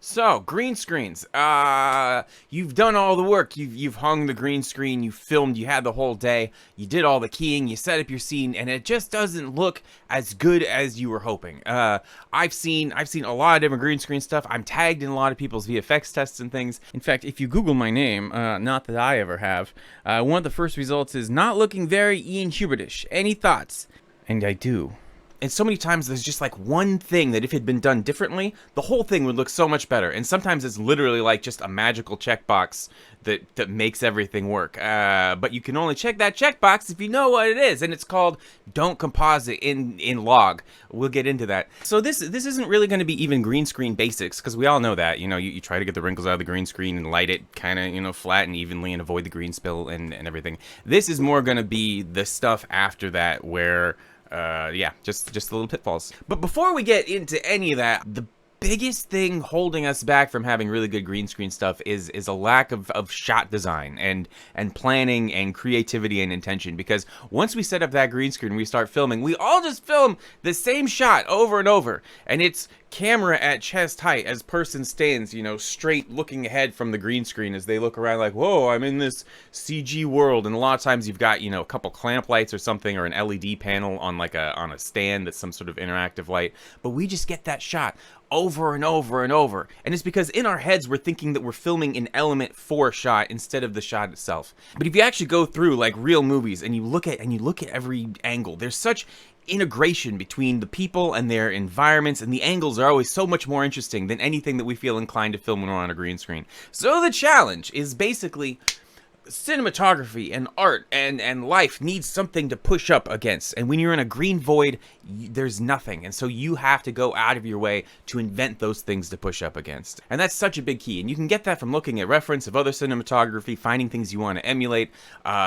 So, green screens. You've done all the work. You've hung the green screen, you filmed, you had the whole day, you did all the keying, you set up your scene, and it just doesn't look as good as you were hoping. I've seen a lot of different green screen stuff. I'm tagged in a lot of people's VFX tests and things. In fact, if you Google my name, not that I ever have, one of the first results is not looking very Ian Hubertish. Any thoughts? And I do. And so many times there's just like one thing that if it had been done differently, the whole thing would look so much better. And sometimes it's literally like just a magical checkbox that makes everything work. But you can only check that checkbox if you know what it is. And it's called don't composite in log. We'll get into that. So this isn't really going to be even green screen basics, because we all know that. You try to get the wrinkles out of the green screen and light it kind of, flat and evenly and avoid the green spill and everything. This is more going to be the stuff after that where... just the little pitfalls. But before we get into any of that, the biggest thing holding us back from having really good green screen stuff is a lack of shot design and planning and creativity and intention. Because once we set up that green screen, we start filming, we all just film the same shot over and over, and it's camera at chest height as person stands, straight looking ahead from the green screen as they look around like, whoa, I'm in this CG world. And a lot of times you've got, a couple clamp lights or something, or an LED panel on on a stand that's some sort of interactive light. But we just get that shot over and over and over. And it's because in our heads we're thinking that we're filming an element for a shot instead of the shot itself. But if you actually go through like real movies and you look at every angle, there's such integration between the people and their environments, and the angles are always so much more interesting than anything that we feel inclined to film when we're on a green screen. So the challenge is basically cinematography and art and life needs something to push up against, and when you're in a green void, there's nothing, and so you have to go out of your way to invent those things to push up against. And that's such a big key, and you can get that from looking at reference of other cinematography, finding things you want to emulate,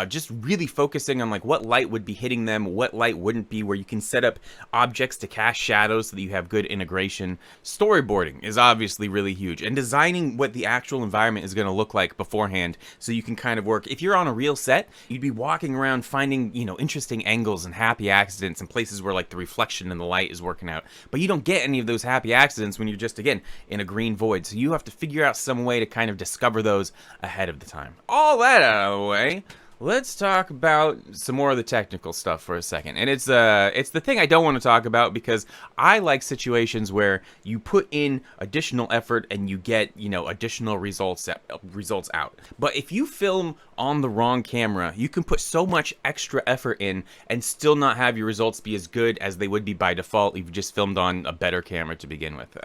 just really focusing on like what light would be hitting them, what light wouldn't be, where you can set up objects to cast shadows so that you have good integration. Storyboarding is obviously really huge, and designing what the actual environment is going to look like beforehand so you can kind of work. If you're on a real set, you'd be walking around finding, interesting angles and happy accidents and places where like the reflection in the light is working out. But you don't get any of those happy accidents when you're just, again, in a green void. So you have to figure out some way to kind of discover those ahead of the time. All that out of the way, let's talk about some more of the technical stuff for a second. And it's the thing I don't want to talk about, because I like situations where you put in additional effort and you get, additional results out. But if you film on the wrong camera, you can put so much extra effort in and still not have your results be as good as they would be by default if you just filmed on a better camera to begin with.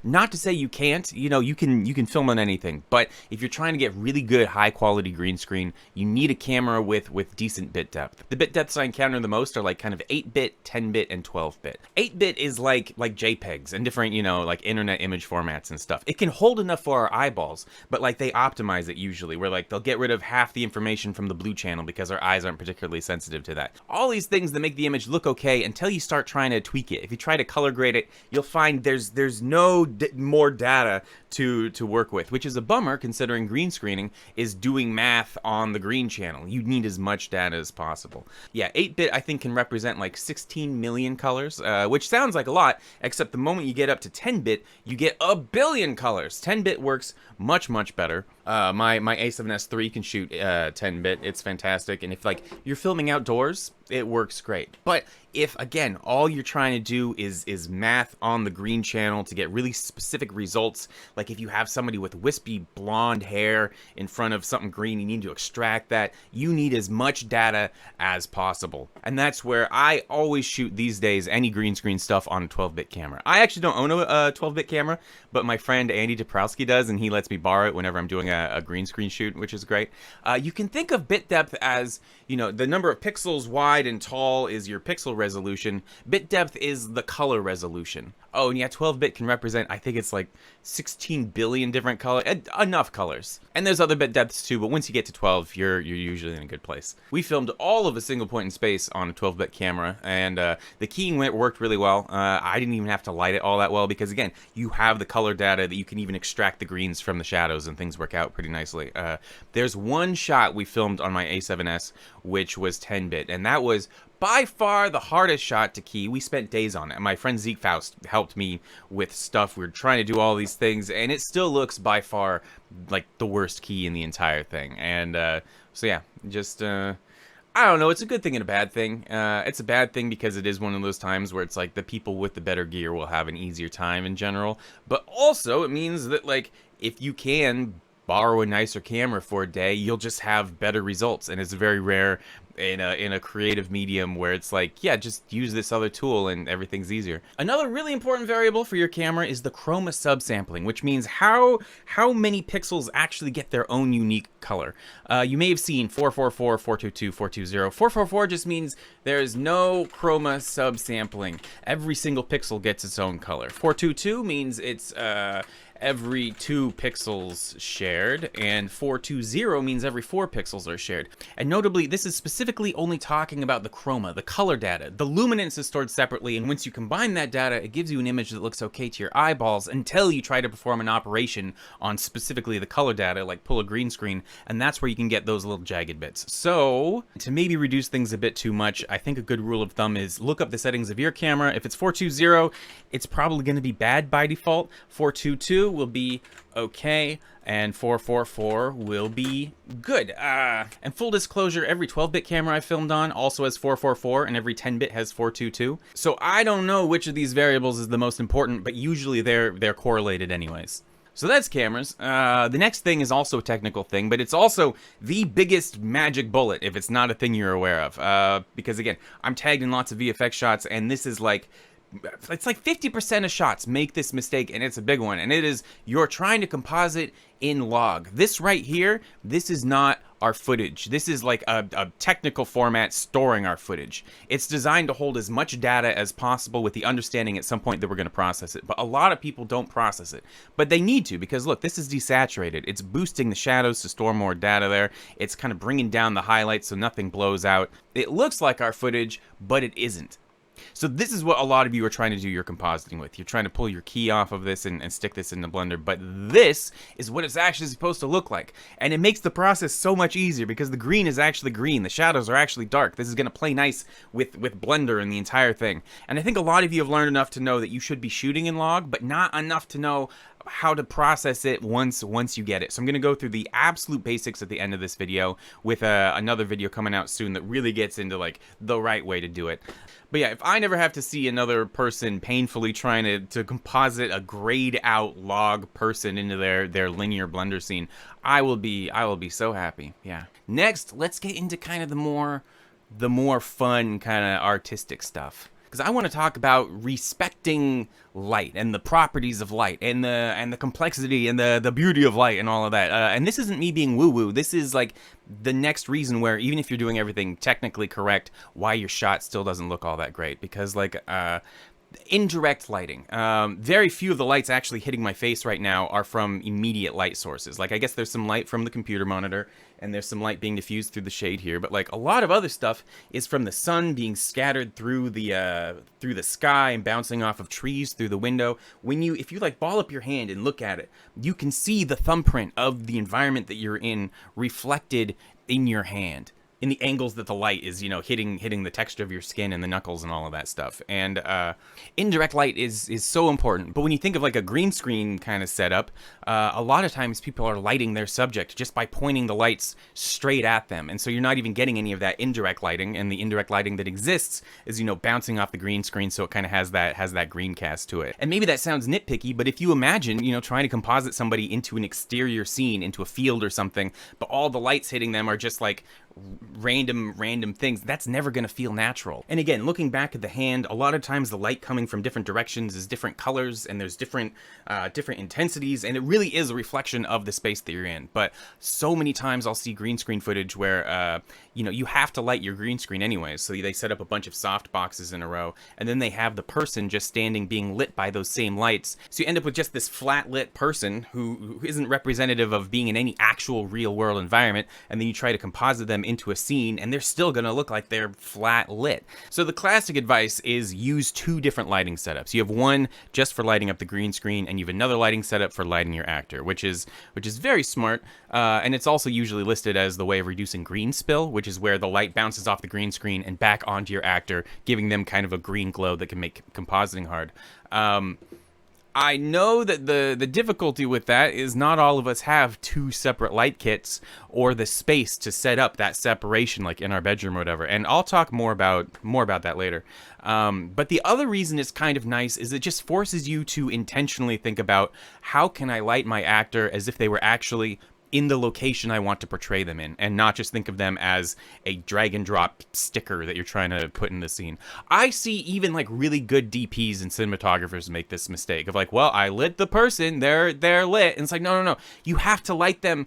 Not to say you can't, you can film on anything, but if you're trying to get really good high quality green screen, you need a camera with decent bit depth. The bit depths I encounter the most are like kind of 8-bit, 10-bit, and 12-bit. 8-bit is like JPEGs and different, like internet image formats and stuff. It can hold enough for our eyeballs, but like they optimize it usually, where like they'll get rid of half the information from the blue channel because our eyes aren't particularly sensitive to that. All these things that make the image look okay until you start trying to tweak it. If you try to color grade it, you'll find there's no more data to work with, which is a bummer considering green screening is doing math on the green channel. You need as much data as possible. Yeah, 8-bit I think can represent like 16 million colors, which sounds like a lot, except the moment you get up to 10-bit, you get a billion colors. 10-bit works much better. My A7S III can shoot 10-bit. It's fantastic. And if like you're filming outdoors, it works great. But if, again, all you're trying to do is math on the green channel to get really specific results, like if you have somebody with wispy blonde hair in front of something green, you need to extract that, you need as much data as possible. And that's where I always shoot these days any green screen stuff on a 12-bit camera. I actually don't own a 12-bit camera, but my friend Andy Daprowski does, and he lets me borrow it whenever I'm doing a green screen shoot, which is great. You can think of bit depth as, the number of pixels wide and tall is your pixel resolution. Bit depth is the color resolution. Oh, and yeah, 12-bit can represent, I think it's like 16 billion different colors, enough colors. And there's other bit depths too, but once you get to 12, you're usually in a good place. We filmed all of A Single Point in Space on a 12-bit camera, and the keying worked really well. I didn't even have to light it all that well because, again, you have the color data that you can even extract the greens from the shadows, and things work out pretty nicely. There's one shot we filmed on my A7S, which was 10-bit, and that was by far the hardest shot to key. We spent days on it. My friend Zeke Faust helped helped me with stuff. We're trying to do all these things, and it still looks by far like the worst key in the entire thing. And so yeah, just I don't know, it's a good thing and a bad thing. It's a bad thing because it is one of those times where it's like the people with the better gear will have an easier time in general, but also it means that, like, if you can borrow a nicer camera for a day, you'll just have better results. And it's very rare in a creative medium where it's like, yeah, just use this other tool and everything's easier. Another really important variable for your camera is the chroma subsampling, which means how many pixels actually get their own unique color. You may have seen 444, 422, 420. 444 just means there's no chroma subsampling. Every single pixel gets its own color. 422 means it's every 2 pixels shared, and 420 means every 4 pixels are shared. And notably, this is specifically only talking about the chroma, the color data. The luminance is stored separately, and once you combine that data, it gives you an image that looks okay to your eyeballs until you try to perform an operation on specifically the color data, like pull a green screen, and that's where you can get those little jagged bits. So, to maybe reduce things a bit too much, I think a good rule of thumb is look up the settings of your camera. If it's 420, it's probably going to be bad by default. 422 will be okay, and 444 will be good. And full disclosure, every 12-bit camera I filmed on also has 444, and every 10-bit has 422. So I don't know which of these variables is the most important, but usually they're correlated anyways. So that's cameras. The next thing is also a technical thing, but it's also the biggest magic bullet if it's not a thing you're aware of. Because again, I'm tagged in lots of VFX shots, and this is like, it's like 50% of shots make this mistake, and it's a big one, and it is you're trying to composite in log. This right here, this is not our footage. This is like a technical format storing our footage. It's designed to hold as much data as possible with the understanding at some point that we're going to process it, but a lot of people don't process it. But they need to, because look, this is desaturated. It's boosting the shadows to store more data there. It's kind of bringing down the highlights so nothing blows out. It looks like our footage, but it isn't. So this is what a lot of you are trying to do your compositing with. You're trying to pull your key off of this and stick this in the blender, but this is what it's actually supposed to look like. And it makes the process so much easier because the green is actually green. The shadows are actually dark. This is going to play nice with Blender and the entire thing. And I think a lot of you have learned enough to know that you should be shooting in log, but not enough to know how to process it once you get it. So I'm going to go through the absolute basics at the end of this video with another video coming out soon that really gets into like the right way to do it. But yeah, if I never have to see another person painfully trying to composite a grayed out log person into their linear Blender scene, I will be so happy. Yeah. Next, let's get into kind of the more fun kind of artistic stuff. Because I want to talk about respecting light and the properties of light and the complexity and the beauty of light and all of that. And this isn't me being woo-woo. This is like the next reason where even if you're doing everything technically correct, why your shot still doesn't look all that great. Because like indirect lighting. Very few of the lights actually hitting my face right now are from immediate light sources. Like I guess there's some light from the computer monitor and there's some light being diffused through the shade here, but like a lot of other stuff is from the sun being scattered through the sky and bouncing off of trees through the window. If you like ball up your hand and look at it, you can see the thumbprint of the environment that you're in reflected in your hand, in the angles that the light is, hitting the texture of your skin and the knuckles and all of that stuff. And indirect light is so important. But when you think of like a green screen kind of setup, a lot of times people are lighting their subject just by pointing the lights straight at them. And so you're not even getting any of that indirect lighting, and the indirect lighting that exists is, bouncing off the green screen, so it kind of has that green cast to it. And maybe that sounds nitpicky, but if you imagine, trying to composite somebody into an exterior scene, into a field or something, but all the lights hitting them are just like random things, that's never going to feel natural. And again, looking back at the hand, a lot of times the light coming from different directions is different colors, and there's different intensities, and it really is a reflection of the space that you're in. But so many times I'll see green screen footage where you have to light your green screen anyways, so they set up a bunch of soft boxes in a row, and then they have the person just standing being lit by those same lights, so you end up with just this flat lit person who isn't representative of being in any actual real world environment, and then you try to composite them them into a scene, and they're still going to look like they're flat lit. So the classic advice is use 2 different lighting setups. You have one just for lighting up the green screen, and you have another lighting setup for lighting your actor, which is very smart. And it's also usually listed as the way of reducing green spill, which is where the light bounces off the green screen and back onto your actor, giving them kind of a green glow that can make compositing hard. I know that the difficulty with that is not all of us have 2 separate light kits or the space to set up that separation like in our bedroom or whatever. And I'll talk more about that later. But the other reason it's kind of nice is it just forces you to intentionally think about how can I light my actor as if they were actually in the location I want to portray them in, and not just think of them as a drag and drop sticker that you're trying to put in the scene. I see even like really good DPs and cinematographers make this mistake of like, well, I lit the person, they're lit, and it's like, no. You have to light them.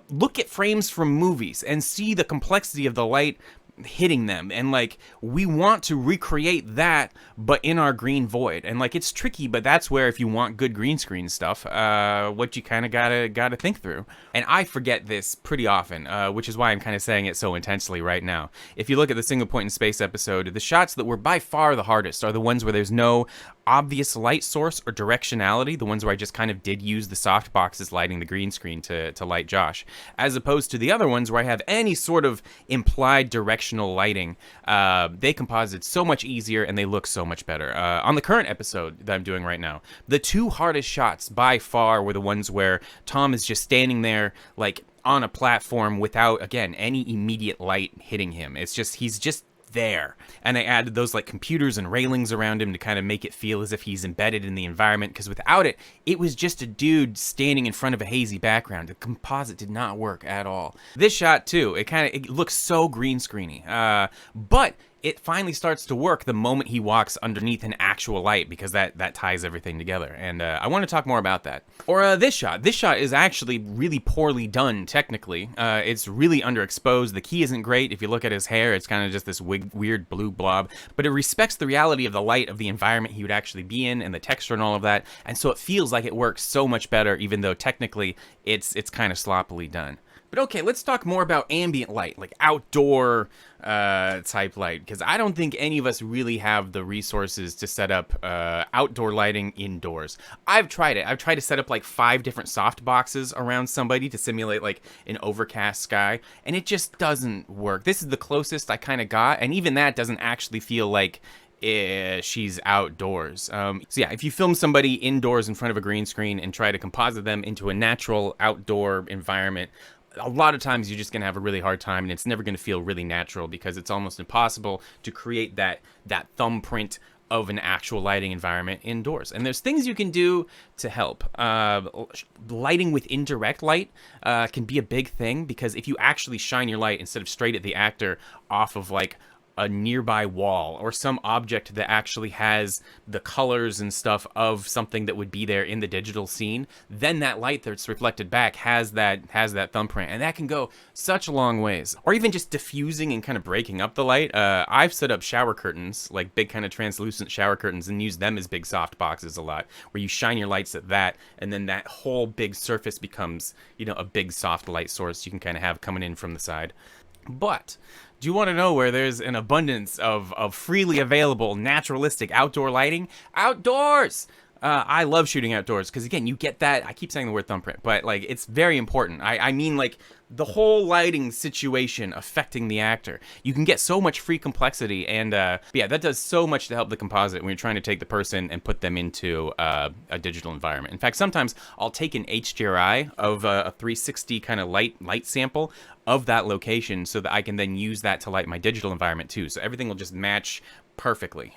Look at frames from movies and see the complexity of the light hitting them, and like we want to recreate that but in our green void, and like it's tricky, but that's where if you want good green screen stuff, what you kind of gotta think through. And I forget this pretty often, which is why I'm kind of saying it so intensely right now. If you look at the Single Point in Space episode, the shots that were by far the hardest are the ones where there's no obvious light source or directionality, the ones where I just kind of did use the soft boxes lighting the green screen to light Josh, as opposed to the other ones where I have any sort of implied directional lighting. They composite so much easier and they look so much better. On the current episode that I'm doing right now, the 2 hardest shots by far were the ones where Tom is just standing there like on a platform without, again, any immediate light hitting him. It's just, he's just there. And I added those like computers and railings around him to kind of make it feel as if he's embedded in the environment, because without it, it was just a dude standing in front of a hazy background. The composite did not work at all. This shot too, it looks so green screeny, but it finally starts to work the moment he walks underneath an actual light, because that ties everything together. And I want to talk more about that. Or this shot. This shot is actually really poorly done technically. It's really underexposed. The key isn't great. If you look at his hair, it's kind of just this weird blue blob. But it respects the reality of the light of the environment he would actually be in and the texture and all of that. And so it feels like it works so much better, even though technically it's kind of sloppily done. But okay, let's talk more about ambient light, like outdoor type light, because I don't think any of us really have the resources to set up outdoor lighting indoors. I've tried it. I've tried to set up like 5 different soft boxes around somebody to simulate like an overcast sky, and it just doesn't work. This is the closest I kind of got, and even that doesn't actually feel like she's outdoors. So yeah, if you film somebody indoors in front of a green screen and try to composite them into a natural outdoor environment, a lot of times you're just going to have a really hard time, and it's never going to feel really natural, because it's almost impossible to create that thumbprint of an actual lighting environment indoors. And there's things you can do to help. Lighting with indirect light can be a big thing, because if you actually shine your light instead of straight at the actor off of like a nearby wall or some object that actually has the colors and stuff of something that would be there in the digital scene, then that light that's reflected back has that thumbprint, and that can go such a long ways. Or even just diffusing and kind of breaking up the light. I've set up shower curtains, like big kind of translucent shower curtains, and use them as big soft boxes a lot, where you shine your lights at that, and then that whole big surface becomes, you know, a big soft light source you can kind of have coming in from the side. But do you want to know where there's an abundance of freely available naturalistic outdoor lighting? Outdoors! I love shooting outdoors because, again, you get that. I keep saying the word thumbprint, but like it's very important. I mean, like the whole lighting situation affecting the actor. You can get so much free complexity, and yeah, that does so much to help the composite when you're trying to take the person and put them into a digital environment. In fact, sometimes I'll take an HDRI of a 360 kind of light sample of that location, so that I can then use that to light my digital environment too. So everything will just match perfectly.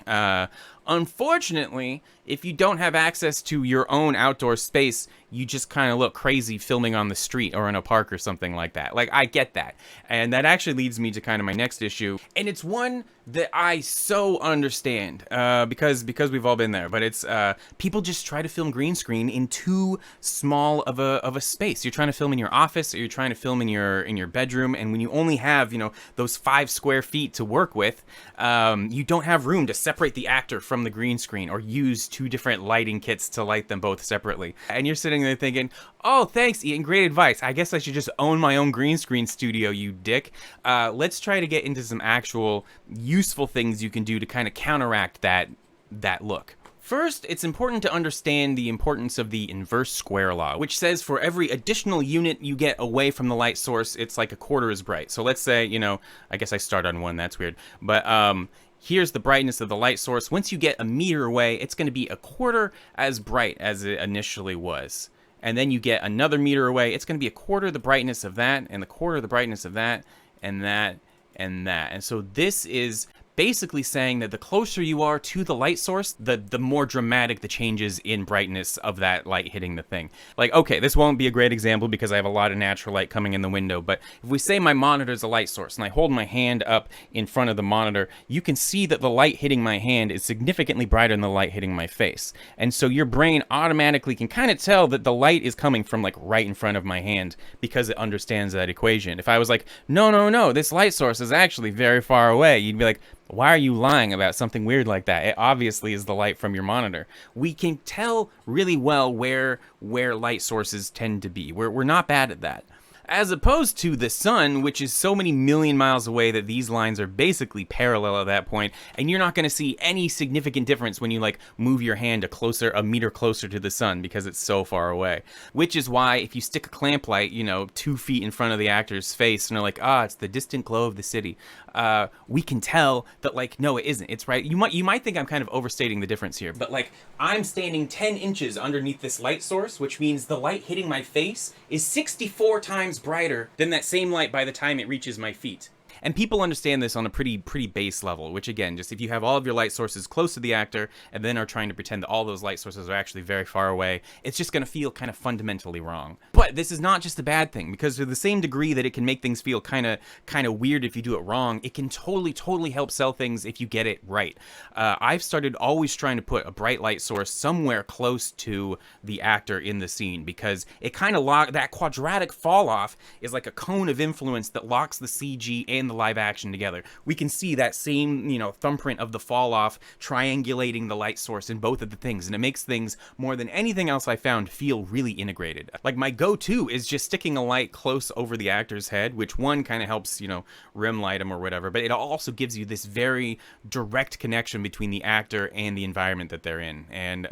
Unfortunately, if you don't have access to your own outdoor space, you just kind of look crazy filming on the street or in a park or something like that. Like, I get that. And that actually leads me to kind of my next issue. And it's one that I so understand, because we've all been there. But it's people just try to film green screen in too small of a space. You're trying to film in your office, or you're trying to film in your bedroom, and when you only have, you know, those 5 square feet to work with, you don't have room to separate the actor from the green screen, or use 2 different lighting kits to light them both separately. And you're sitting there thinking, oh, thanks, Ian, great advice. I guess I should just own my own green screen studio, you dick. Let's try to get into some actual useful things you can do to kind of counteract that look. First, it's important to understand the importance of the inverse square law, which says for every additional unit you get away from the light source, it's like a quarter as bright. So let's say, I guess I start on 1, that's weird. But here's the brightness of the light source. Once you get a meter away, it's going to be a quarter as bright as it initially was. And then you get another meter away, it's going to be a quarter the brightness of that, and the quarter the brightness of that, and that, and that. And so this is basically saying that the closer you are to the light source, the more dramatic the changes in brightness of that light hitting the thing. Like, okay, this won't be a great example because I have a lot of natural light coming in the window, but if we say my monitor is a light source and I hold my hand up in front of the monitor, you can see that the light hitting my hand is significantly brighter than the light hitting my face. And so your brain automatically can kind of tell that the light is coming from like right in front of my hand because it understands that equation. If I was like, no, this light source is actually very far away, you'd be like, why are you lying about something weird like that? It obviously is the light from your monitor. We can tell really well where light sources tend to be. We're not bad at that. As opposed to the sun, which is so many million miles away that these lines are basically parallel at that point, and you're not going to see any significant difference when you like move your hand a meter closer to the sun because it's so far away. Which is why if you stick a clamp light, 2 feet in front of the actor's face, and they're like, it's the distant glow of the city, we can tell that like, no, it isn't. It's right. You might think I'm kind of overstating the difference here, but like I'm standing 10 inches underneath this light source, which means the light hitting my face is 64 times brighter than that same light by the time it reaches my feet. And people understand this on a pretty base level, which again, just if you have all of your light sources close to the actor and then are trying to pretend that all those light sources are actually very far away, it's just going to feel kind of fundamentally wrong. But this is not just a bad thing, because to the same degree that it can make things feel kind of weird if you do it wrong, it can totally help sell things if you get it right. I've started always trying to put a bright light source somewhere close to the actor in the scene, because it kind of that quadratic fall off is like a cone of influence that locks the CG and the live action together. We can see that same, thumbprint of the fall off triangulating the light source in both of the things, and it makes things more than anything else I found feel really integrated. Like my go-to is just sticking a light close over the actor's head, which one kind of helps, rim light him or whatever, but it also gives you this very direct connection between the actor and the environment that they're in. And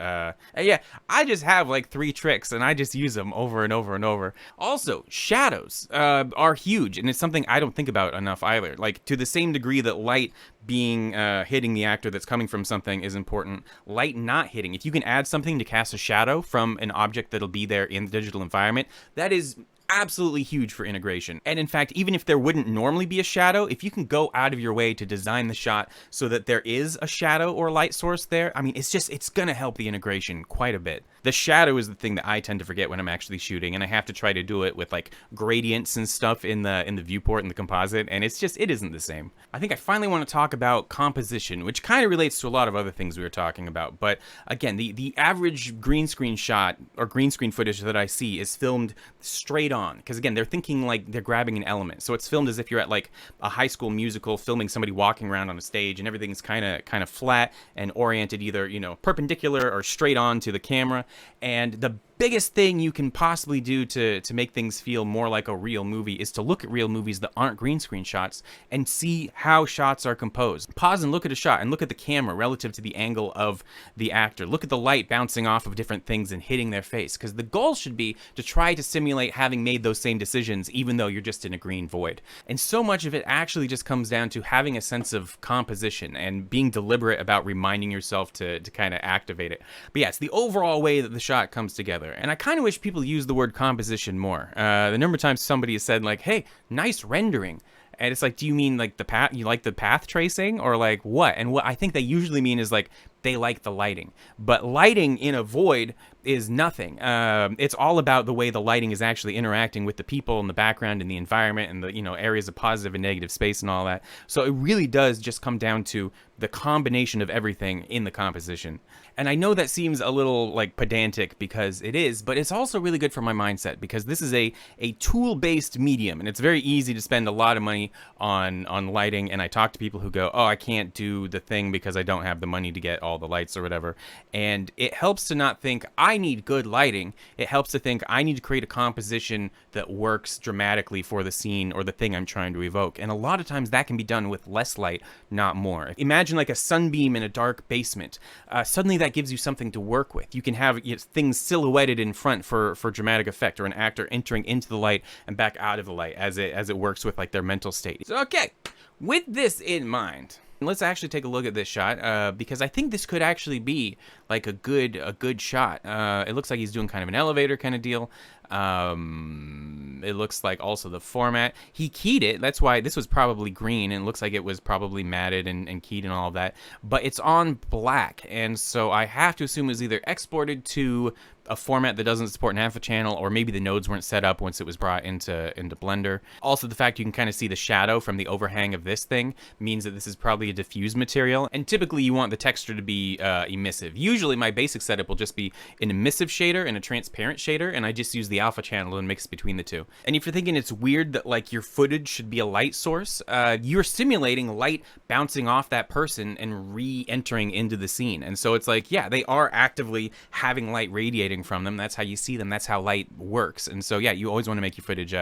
yeah, I just have like 3 tricks and I just use them over and over and over. Also, shadows are huge, and it's something I don't think about enough either. Like, to the same degree that light being hitting the actor that's coming from something is important, light not hitting. If you can add something to cast a shadow from an object that'll be there in the digital environment, that is absolutely huge for integration. And in fact, even if there wouldn't normally be a shadow, if you can go out of your way to design the shot so that there is a shadow or light source there, I mean, it's gonna help the integration quite a bit. The shadow is the thing that I tend to forget when I'm actually shooting, and I have to try to do it with like gradients and stuff in the viewport and the composite, and it isn't the same. I think I finally want to talk about composition, which kind of relates to a lot of other things we were talking about. But again, the average green screen shot or green screen footage that I see is filmed straight on, because again, they're thinking like they're grabbing an element. So it's filmed as if you're at like a high school musical filming somebody walking around on a stage, and everything's kind of flat and oriented either, perpendicular or straight on to the camera. And the biggest thing you can possibly do to make things feel more like a real movie is to look at real movies that aren't green screen shots and see how shots are composed. Pause and look at a shot and look at the camera relative to the angle of the actor. Look at the light bouncing off of different things and hitting their face, because the goal should be to try to simulate having made those same decisions even though you're just in a green void. And so much of it actually just comes down to having a sense of composition and being deliberate about reminding yourself to kind of activate it. But yeah, it's the overall way that the shot comes together. And I kind of wish people used the word composition more. The number of times somebody has said like, hey, nice rendering. And it's like, do you mean like the path, you like the path tracing, or like what? And what I think they usually mean is like, they like the lighting. But lighting in a void is nothing. It's all about the way the lighting is actually interacting with the people in the background and the environment and the areas of positive and negative space and all that. So it really does just come down to the combination of everything in the composition. And I know that seems a little like pedantic, because it is, but it's also really good for my mindset, because this is a tool-based medium, and it's very easy to spend a lot of money on lighting. And I talk to people who go, oh, I can't do the thing because I don't have the money to get all all the lights or whatever. And it helps to not think, I need good lighting. It helps to think, I need to create a composition that works dramatically for the scene or the thing I'm trying to evoke. And a lot of times that can be done with less light, not more. Imagine like a sunbeam in a dark basement. Suddenly that gives you something to work with. You can have things silhouetted in front for dramatic effect, or an actor entering into the light and back out of the light as it works with like their mental state. So, okay, with this in mind, let's actually take a look at this shot, because I think this could actually be like a good shot. It looks like he's doing kind of an elevator kind of deal. It looks like also the format, he keyed it. That's why this was probably green, and it looks like it was probably matted and keyed and all of that. But it's on black, and so I have to assume it was either exported to a format that doesn't support an alpha channel, or maybe the nodes weren't set up once it was brought into Blender. Also, the fact you can kind of see the shadow from the overhang of this thing means that this is probably a diffuse material, and typically you want the texture to be emissive. Usually my basic setup will just be an emissive shader and a transparent shader, and I just use the alpha channel and mix between the two. And if you're thinking it's weird that like your footage should be a light source, you're simulating light bouncing off that person and re-entering into the scene. And so it's like, yeah, they are actively having light radiating from them. That's how you see them. That's how light works. And so yeah, you always want to make your footage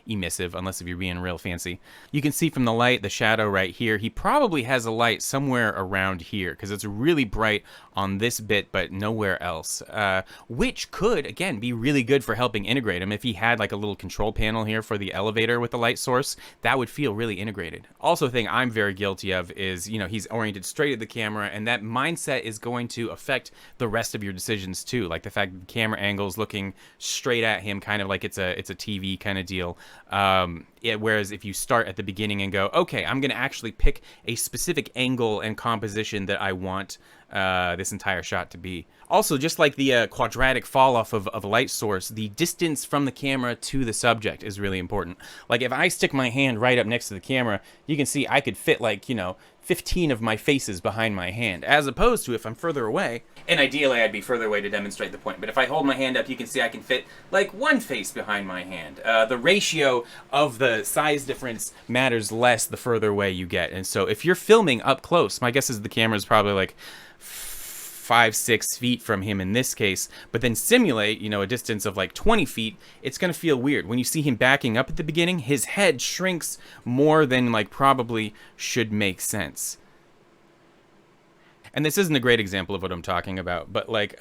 emissive, unless if you're being real fancy. You can see from the light, the shadow right here, he probably has a light somewhere around here because it's really bright on this bit but nowhere else, which could again be really good for helping integrate him. If he had like a little control panel here for the elevator with the light source, that would feel really integrated. Also, a thing I'm very guilty of is, you know, he's oriented straight at the camera, and that mindset is going to affect the rest of your decisions too, like the fact that the camera angle's looking straight at him, kind of like it's a TV kind of deal. Whereas if you start at the beginning and go, okay, I'm going to actually pick a specific angle and composition that I want this entire shot to be. Also, just like the quadratic fall off of a light source, the distance from the camera to the subject is really important. Like if I stick my hand right up next to the camera, you can see I could fit like, you know, 15 of my faces behind my hand, as opposed to if I'm further away, and ideally I'd be further away to demonstrate the point, but if I hold my hand up, you can see I can fit like one face behind my hand. The ratio of the size difference matters less the further away you get. And so if you're filming up close, my guess is the camera is probably like 5-6 feet from him in this case, but then simulate, you know, a distance of like 20 feet, it's going to feel weird. When you see him backing up at the beginning, his head shrinks more than like probably should make sense. And this isn't a great example of what I'm talking about, but like,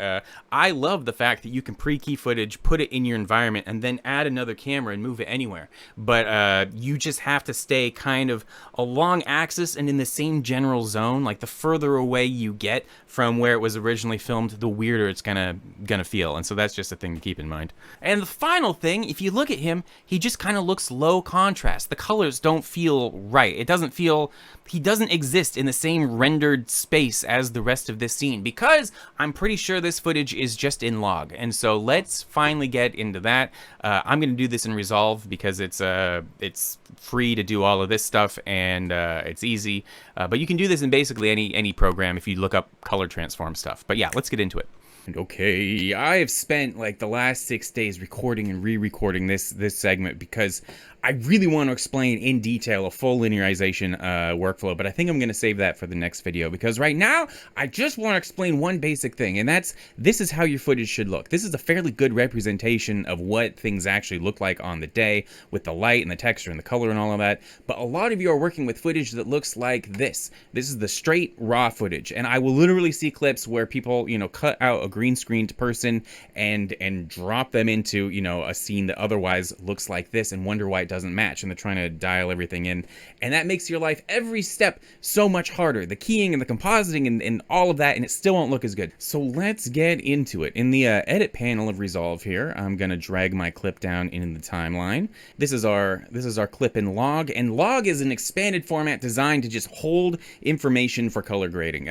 I love the fact that you can pre-key footage, put it in your environment, and then add another camera and move it anywhere. But you just have to stay kind of along axis and in the same general zone. Like the further away you get from where it was originally filmed, the weirder it's gonna feel. And so that's just a thing to keep in mind. And the final thing, if you look at him, he just kind of looks low contrast. The colors don't feel right. It doesn't feel, he doesn't exist in the same rendered space as the rest of this scene, because I'm pretty sure this footage is just in log. And so let's finally get into that. I'm going to do this in Resolve because it's free to do all of this stuff, and it's easy. But you can do this in basically any program if you look up color transform stuff. But yeah, let's get into it. Okay, I have spent like the last 6 days recording and re-recording this segment because I really want to explain in detail a full linearization workflow, but I think I'm going to save that for the next video, because right now I just want to explain one basic thing, and that's, this is how your footage should look. This is a fairly good representation of what things actually look like on the day with the light and the texture and the color and all of that, but a lot of you are working with footage that looks like this. This is the straight raw footage, and I will literally see clips where people, you know, cut out a green screened person and drop them into, you know, a scene that otherwise looks like this and wonder why it doesn't match, and they're trying to dial everything in, and that makes your life every step so much harder, the keying and the compositing and all of that, and it still won't look as good. So let's get into it. In the edit panel of Resolve here, I'm gonna drag my clip down in the timeline. This is our clip in log, and log is an expanded format designed to just hold information for color grading.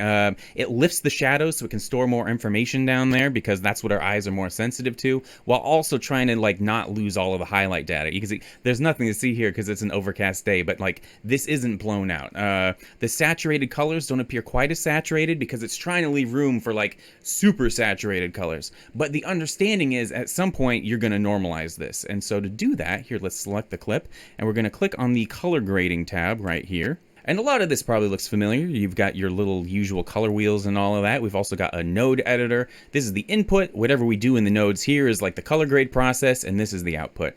It lifts the shadows so it can store more information down there, because that's what our eyes are more sensitive to, while also trying to like not lose all of the highlight data. You can see there's nothing to see here because it's an overcast day, but like this isn't blown out. The saturated colors don't appear quite as saturated because it's trying to leave room for like super saturated colors. But the understanding is at some point you're going to normalize this. And so to do that, here, let's select the clip, and we're going to click on the color grading tab right here. And a lot of this probably looks familiar. You've got your little usual color wheels and all of that. We've also got a node editor. This is the input. Whatever we do in the nodes here is like the color grade process, and this is the output.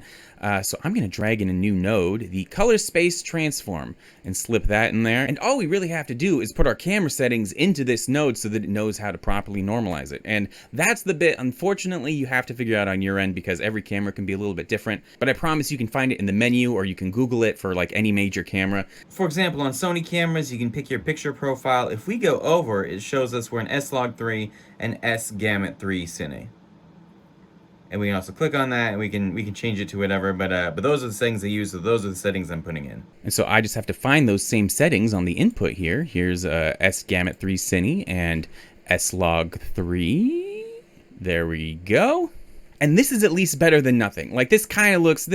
So I'm going to drag in a new node, the color space transform, and slip that in there. And all we really have to do is put our camera settings into this node so that it knows how to properly normalize it. And that's the bit, unfortunately, you have to figure out on your end because every camera can be a little bit different. But I promise you can find it in the menu, or you can Google it for like any major camera. For example, on Sony cameras, you can pick your picture profile. If we go over, it shows us we're an S-Log3 and S-Gamut3 cine. And we can also click on that, and we can change it to whatever. But those are the settings I use. So those are the settings I'm putting in. And so I just have to find those same settings on the input here. Here's S-Gamut3 cine and S-Log3. There we go. And this is at least better than nothing. Like this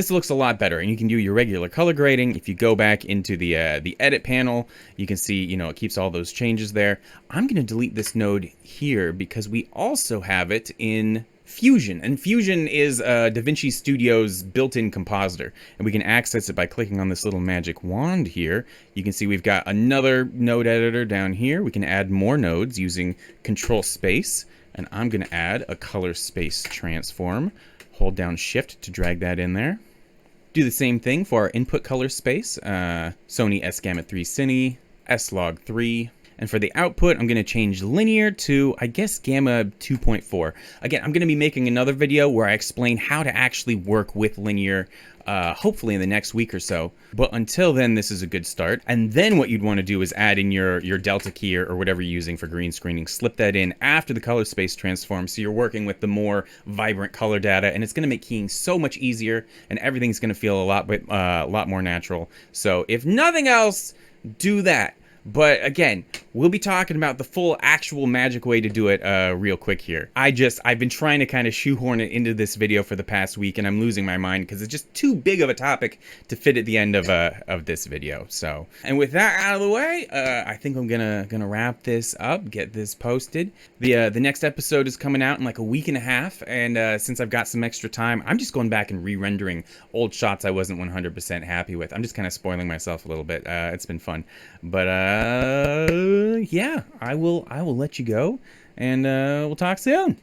looks a lot better. And you can do your regular color grading. If you go back into the edit panel, you can see, you know, it keeps all those changes there. I'm going to delete this node here because we also have it in Fusion. And Fusion is DaVinci Studio's built-in compositor. And we can access it by clicking on this little magic wand here. You can see we've got another node editor down here. We can add more nodes using Control Space. And I'm going to add a color space transform. Hold down Shift to drag that in there. Do the same thing for our input color space. Sony S-Gamut3 cine, S-Log3. And for the output, I'm going to change linear to, I guess, Gamma 2.4. Again, I'm going to be making another video where I explain how to actually work with linear, hopefully in the next week or so. But until then, this is a good start. And then what you'd want to do is add in your delta key or whatever you're using for green screening. Slip that in after the color space transform, so you're working with the more vibrant color data, and it's going to make keying so much easier, and everything's going to feel a lot more natural. So if nothing else, do that. But again, we'll be talking about the full actual magic way to do it real quick here. I've been trying to kind of shoehorn it into this video for the past week, and I'm losing my mind because it's just too big of a topic to fit at the end of this video. So, and with that out of the way, I think I'm gonna wrap this up, get this posted. The next episode is coming out in like a week and a half, and since I've got some extra time, I'm just going back and re-rendering old shots I wasn't 100% happy with. I'm just kind of spoiling myself a little bit. It's been fun, but yeah, I will let you go, and we'll talk soon.